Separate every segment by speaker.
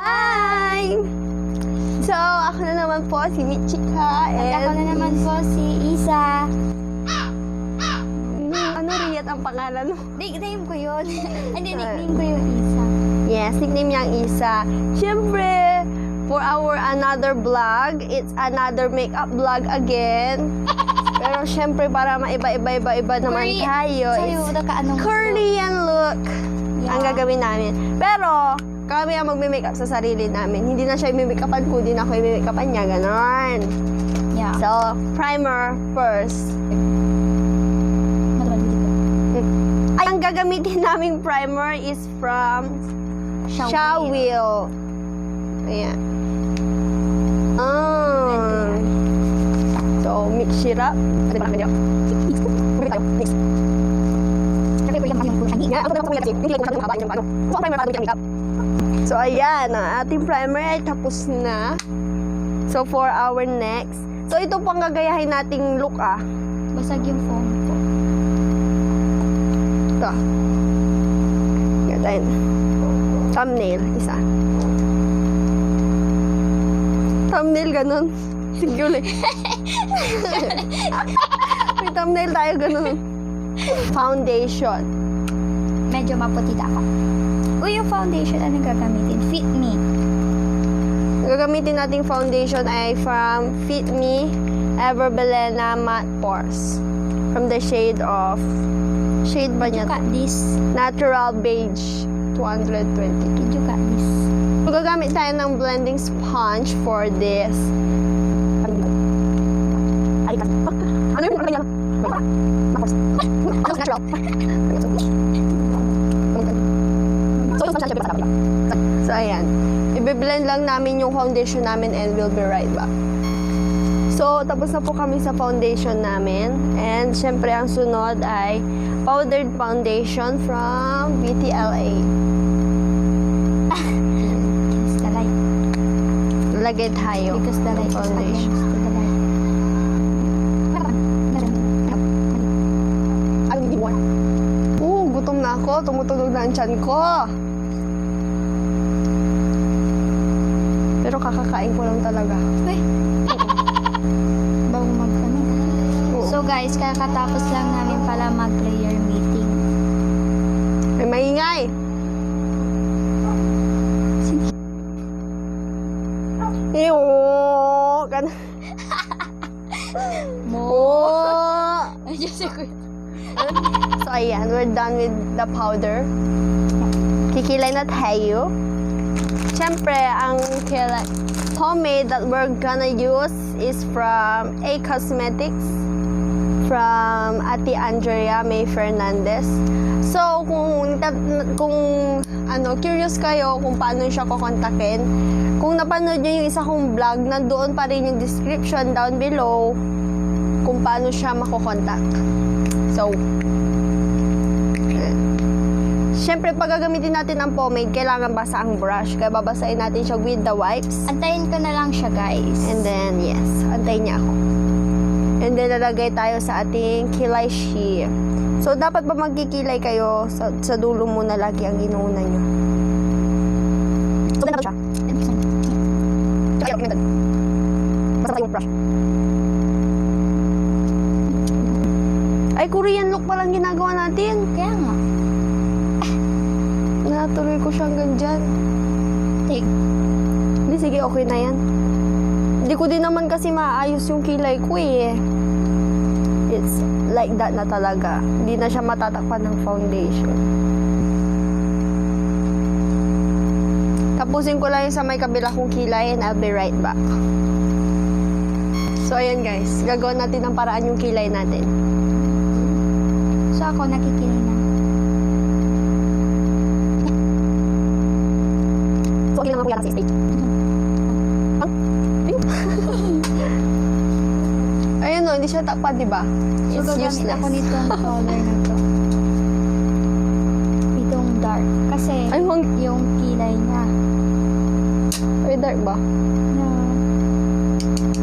Speaker 1: Hi! So, ako na naman po si Michika.
Speaker 2: At ako na naman po si Isa.
Speaker 1: Ano Riyat ang pangalan mo?
Speaker 2: Nickname ko yun. Hindi, nickname ko yung Isa.
Speaker 1: Yes, nickname niya ang Isa. Siyempre, for our another vlog, it's another makeup vlog again. Pero siyempre, para maiba-iba naman tayo.
Speaker 2: Sa'yo, anong
Speaker 1: Korean look ang gagawin namin. Pero, kami ang magme-makeup sa sarili namin. Hindi na siya i-makeupan ko, din ako i-makeupan niya. Ganon.
Speaker 2: Yeah.
Speaker 1: So, primer first. Ay, ang gagamitin naming primer is from Shawil. Ayan. So, mix it up. Ate ba namin yun? Mix. So, ayan. Ang ating primer ay tapos na. So, for our next. So, ito pang gagayahin nating look,
Speaker 2: Basag yung phone ko.
Speaker 1: Ito. Ganyan. Thumbnail. Isa. Thumbnail, ganun. Singular. May thumbnail tayo, ganun. Foundation.
Speaker 2: Medyo maputita ako. Uy, yung foundation, anong gagamitin? Fit Me.
Speaker 1: Gagamitin nating foundation ay from Fit Me Ever Belena Matte Pores. From the shade of... Shade ba niya?
Speaker 2: Did you cut this?
Speaker 1: Natural Beige 222.
Speaker 2: Did you cut this?
Speaker 1: Gagamit tayo ng blending sponge for this. Ano yung natural? So, ayan. Ibe-blend lang namin yung foundation namin and we'll be right back. So, tapos na po kami sa foundation namin. And, syempre, ang sunod ay powdered foundation from BTLA.
Speaker 2: Against the light.
Speaker 1: Lagay tayo.
Speaker 2: Because the light is against the light.
Speaker 1: Gutom na ako. Tumutunog na ang tiyan ko. Pero kakakain ko lang talaga.
Speaker 2: Uy. Bago mag-ano. So guys, kakatapos lang namin pala mag-prayer meeting.
Speaker 1: May maingay. Ew. So, ayan. We're done with the powder. Kikilay na tayo. Siyempre, ang pomade that we're gonna use is from A Cosmetics from Ate Andrea May Fernandez. So, kung curious kayo kung paano siya kukontakin, kung napanood nyo yung isa kong vlog, nandoon pa rin yung description down below kung paano siya makukontak. So, siyempre, pag gagamitin natin ang pomade, kailangan basa ang brush. Kaya babasahin natin siya with the wipes.
Speaker 2: Antayin ko na lang siya, guys.
Speaker 1: And then, yes, antayin niya ako. And then, lalagay tayo sa ating kilay sheer. So, dapat ba magkikilay kayo sa dulo muna lagi ang inuuna nyo? So, ganda ba siya? Kaya, basa tayo yung brush. Ay, Korean look pa lang ginagawa natin.
Speaker 2: Kaya nga.
Speaker 1: Natuloy ko siyang ganyan.
Speaker 2: Take.
Speaker 1: Hindi, sige, okay na yan. Hindi ko din naman kasi maayos yung kilay ko eh. It's like that na talaga. Hindi na siya matatakpan ng foundation. Tapusin ko lang yung sa may kabila kong kilay and I'll be right back. So, ayan guys. Gagawin natin ang paraan yung kilay natin.
Speaker 2: So, ako nakikilay na.
Speaker 1: So, okay lang ako yata sa stage. Ayun o, hindi siya takpan, diba?
Speaker 2: So,
Speaker 1: It's
Speaker 2: gagamit
Speaker 1: useless.
Speaker 2: ako nitong color na to. Itong dark. Kasi,
Speaker 1: Ay,
Speaker 2: yung kilay niya.
Speaker 1: Ay, dark ba?
Speaker 2: No.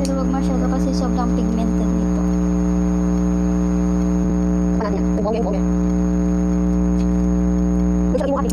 Speaker 2: Pero wag masyado kasi sobrang pigmented nito.
Speaker 1: Ano yan? Buwang yan. May sabi mo kami.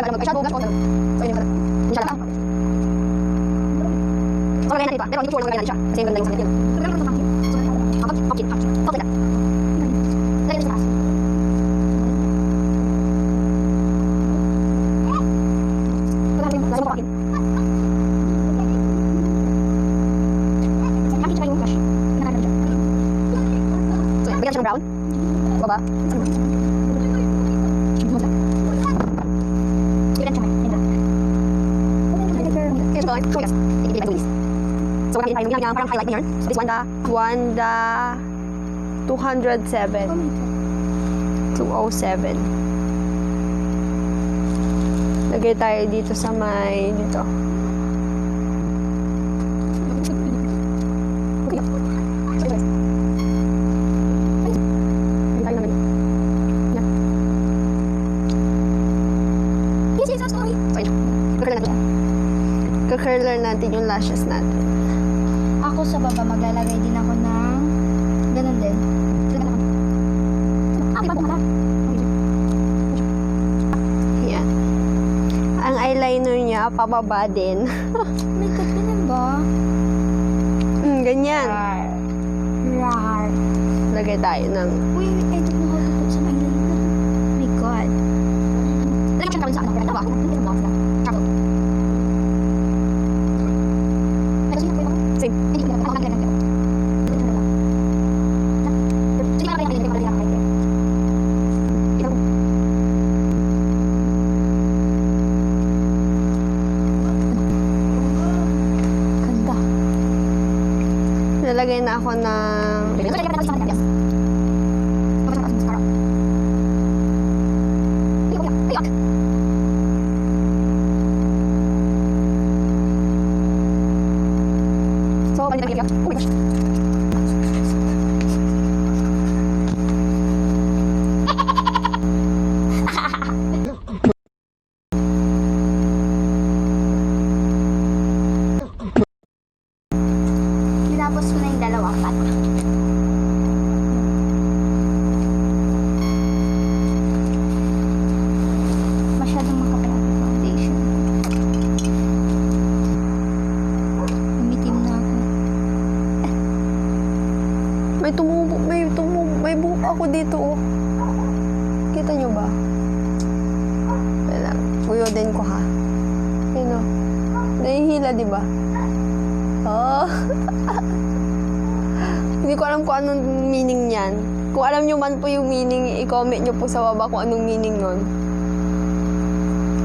Speaker 1: gagawin mag-eyeshadow, guys. So, yun yung inshallah. So, lagay natin pa. Pero hindi sure na lagay natin siya. Kasi yung ganda yung sa kanya. Pumpkin. Something like that. Lagay natin sa taas. Lagay mo pa pumpkin. So, bigyan siya ng brown. Baba. So, what I'm doing parang highlight niya. So, this Wanda 207. 207. Lagay tayo dito sa may dito. Curler natin yung lashes natin.
Speaker 2: Ako sa baba, maglalagay din ako ng ganun din.
Speaker 1: Yan. Ang eyeliner niya, pababa din.
Speaker 2: May God, ganun ba?
Speaker 1: Ganyan.
Speaker 2: Rar.
Speaker 1: Lagay tayo ng...
Speaker 2: Uy, I don't know how to put some eyeliner. My God.
Speaker 1: Lagay siya sa ano. Travel. Same. Nalagay na ako ng... So, balik na oh my gosh.
Speaker 2: Tinapos ko na yung dalawang mata. Masyadong makapal ang foundation. Umitim na ako.
Speaker 1: May buhok ako dito, oh. Kita nyo ba? Wala, uyodin ko, ha? Yun, oh. Nahihila, di ba? Oh. Hindi ko alam kung anong meaning niyan. Kung alam nyo man po yung meaning, i-comment nyo po sa baba kung anong meaning nun.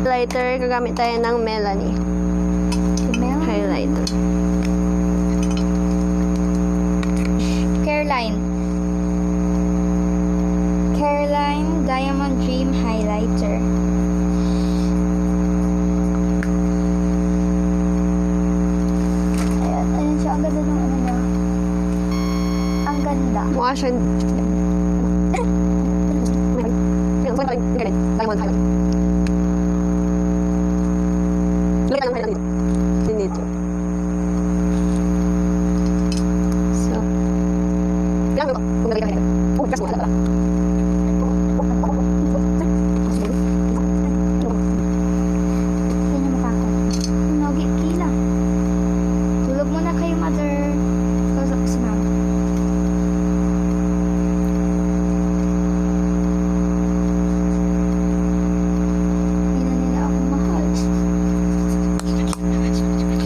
Speaker 1: Highlighter, gagamit tayo ng Melanie. Highlighter.
Speaker 2: Caroline Diamond Dream Highlighter. Ayan siya. Ang ganda ng ano niya. Ang ganda.
Speaker 1: Mukha siya... Diamond highlighter. Lagyan ng highlighter dito. So... Kailangan mo ba? Kung nalagyan ng highlighter. Oh, just mo. Alala.
Speaker 2: Yan yung mukha ko. Nogi, kila. Tulog muna kayo, mother. Kausap ko si mama. Hindi na nila ako mahal.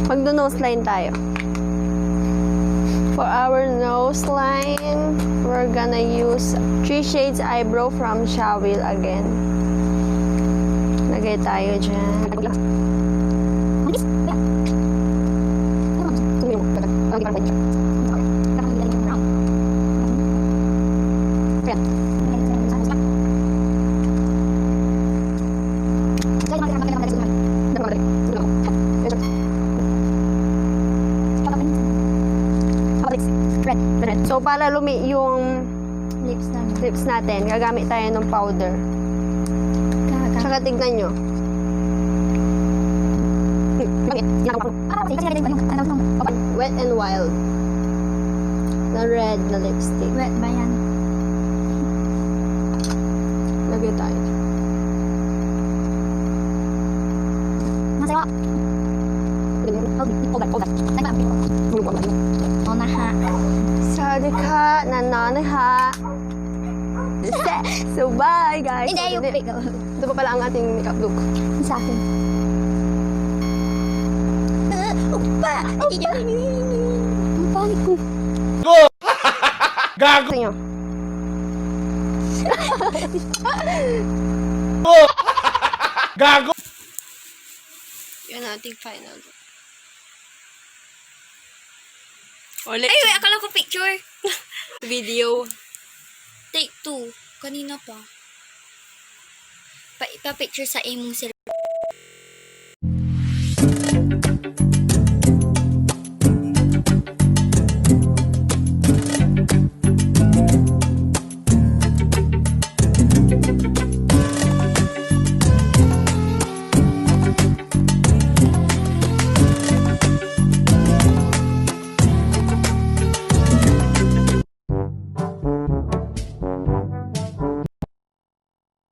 Speaker 1: Magdo-nose line tayo. For our nose line, we're gonna use 3 shades eyebrow from Shawil again. Lagay tayo dyan. So, para lumi yung lips natin, gagamit tayo ng powder. Tsaka tignan nyo. Wet and Wild. Na red na lipstick.
Speaker 2: Wet ba yan?
Speaker 1: Lagay tayo.
Speaker 2: Masaya. Hold that. Ha.
Speaker 1: Sorry ka, nanay ha. So, bye guys.
Speaker 2: Hindi, yung pick.
Speaker 1: Ito pa pala ang ating makeup look.
Speaker 2: Sa akin. Upa! Ang pangit ko.
Speaker 1: Gago! Nyo.
Speaker 3: Gago!
Speaker 1: Yan ating final look.
Speaker 2: Ay, wait, akala ko picture.
Speaker 1: Video.
Speaker 2: Take 2. Kanina pa. Pa-picture sa imong cellphone.